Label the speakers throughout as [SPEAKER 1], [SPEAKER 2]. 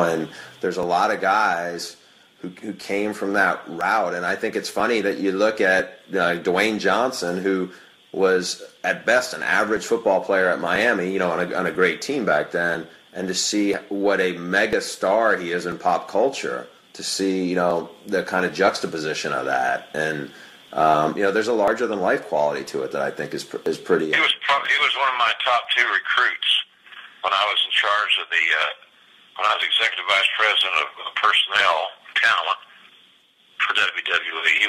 [SPEAKER 1] And there's a lot of guys who came from that route. And I think it's funny that you look at Dwayne Johnson, who was at best an average football player at Miami, on a great team back then, and to see what a mega star he is in pop culture, to see, the kind of juxtaposition of that. And, there's a larger than life quality to it that I think is pretty.
[SPEAKER 2] He was one of my top 2 recruits when I was in charge of when I was executive vice president of personnel talent for WWE.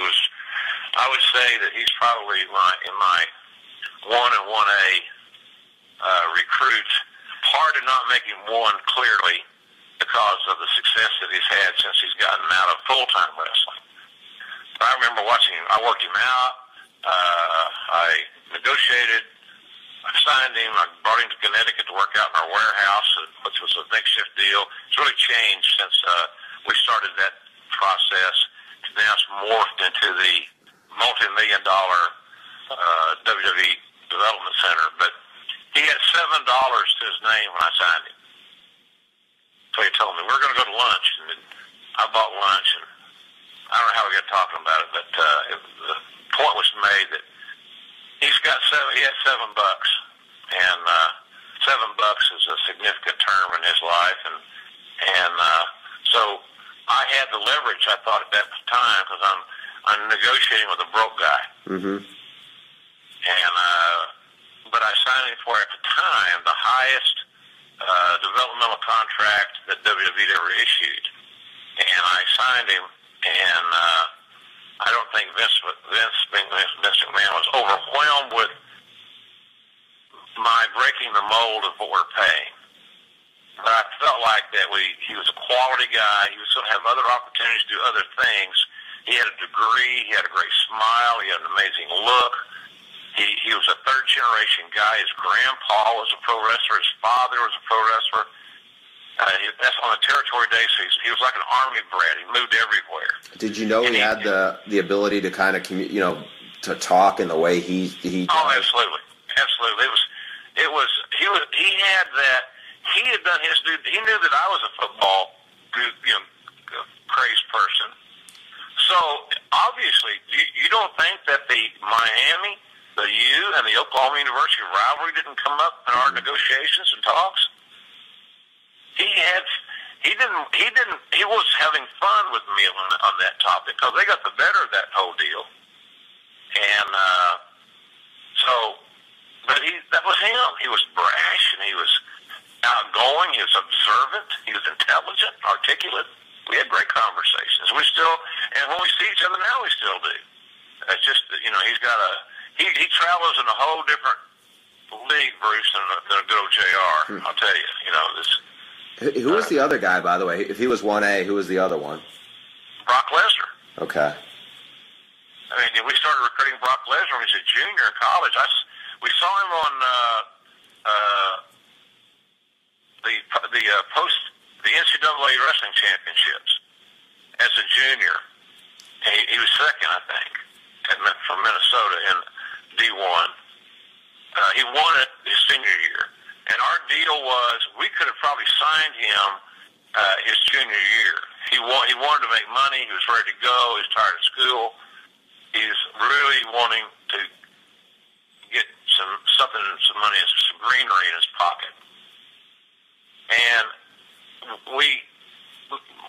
[SPEAKER 2] I would say that he's probably in my 1 and 1A recruits. Hard to not make him one clearly because of the success that he's had since he's gotten out of full-time wrestling. But I remember watching him. I worked him out. I negotiated. I signed him. I brought him to Connecticut to work out in our warehouse, which was a makeshift deal. It's really changed since we started that process. Now it's morphed into the multi-million-dollar WWE Development Center. But he had $7 to his name when I signed him. So he told me, we're going to go to lunch. And I bought lunch, and I don't know how we got talking about it, but the point was made that he had $7, and $7 is a significant term in his life, and so I had the leverage, I thought, at that time, because I'm negotiating with a broke guy.
[SPEAKER 1] Mm-hmm.
[SPEAKER 2] And but I signed him for, at the time, the highest developmental contract that WWE ever issued, and I signed him, and I don't think Vince McMahon was overwhelmed with my breaking the mold of what we're paying. But I felt like that he was a quality guy. He was going to have other opportunities to do other things. He had a degree. He had a great smile. He had an amazing look. He was a third-generation guy. His grandpa was a pro wrestler. His father was a pro wrestler. That's on the territory days. So he was like an army brat. He moved everywhere.
[SPEAKER 1] Did you know he had the ability to kind of to talk in the way he
[SPEAKER 2] Oh, absolutely, absolutely. He had that. He had done his due. He knew that I was a football crazed person. So obviously, you don't think that the Miami, the U, and the Oklahoma University rivalry didn't come up in our negotiations and talks? He was having fun with me on that topic because they got the better of that whole deal. And but that was him. He was brash, and he was outgoing. He was observant. He was intelligent, articulate. We had great conversations. And when we see each other now, we still do. It's just, he's got he travels in a whole different league, Bruce, than a good old JR. I'll tell you,
[SPEAKER 1] Who was the other guy, by the way? If he was 1A, who was the other one?
[SPEAKER 2] Brock Lesnar.
[SPEAKER 1] Okay.
[SPEAKER 2] I mean, we started recruiting Brock Lesnar when he was a junior in college. We saw him on the NCAA wrestling championships as a junior. He was second, I think, from Minnesota in D1. He won it his senior year. And our deal was we could have probably signed him his junior year. He wanted to make money. He was ready to go. He was tired of school. He's really wanting to get some money, some greenery in his pocket. And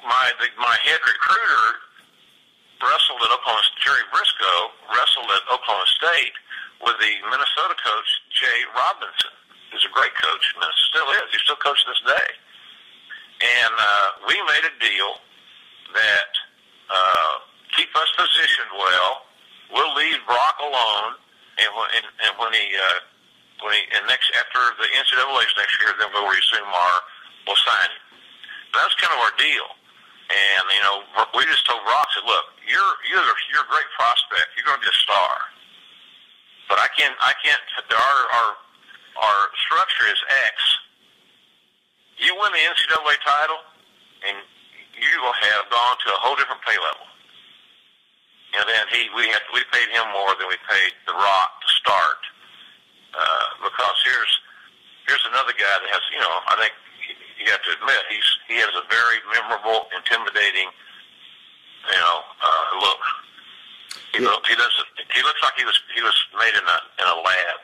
[SPEAKER 2] my head recruiter wrestled at Jerry Briscoe wrestled at Oklahoma State with the Minnesota coach Jay Robinson, who's a great coach. Still is. He's still coaching this day. And we made a deal that keep us positioned well. We'll leave Brock alone, and after the NCAA's next year, then we'll sign him. That's kind of our deal. And we just told Brock, said, look, you're a great prospect. You're going to be a star. But I can't. Our structure is X. You win the NCAA title, and you will have gone to a whole different pay level. And then we paid him more than we paid The Rock to start, because here's another guy that has, I think you have to admit, he has a very memorable, intimidating, look. He looks like he was made in a lab.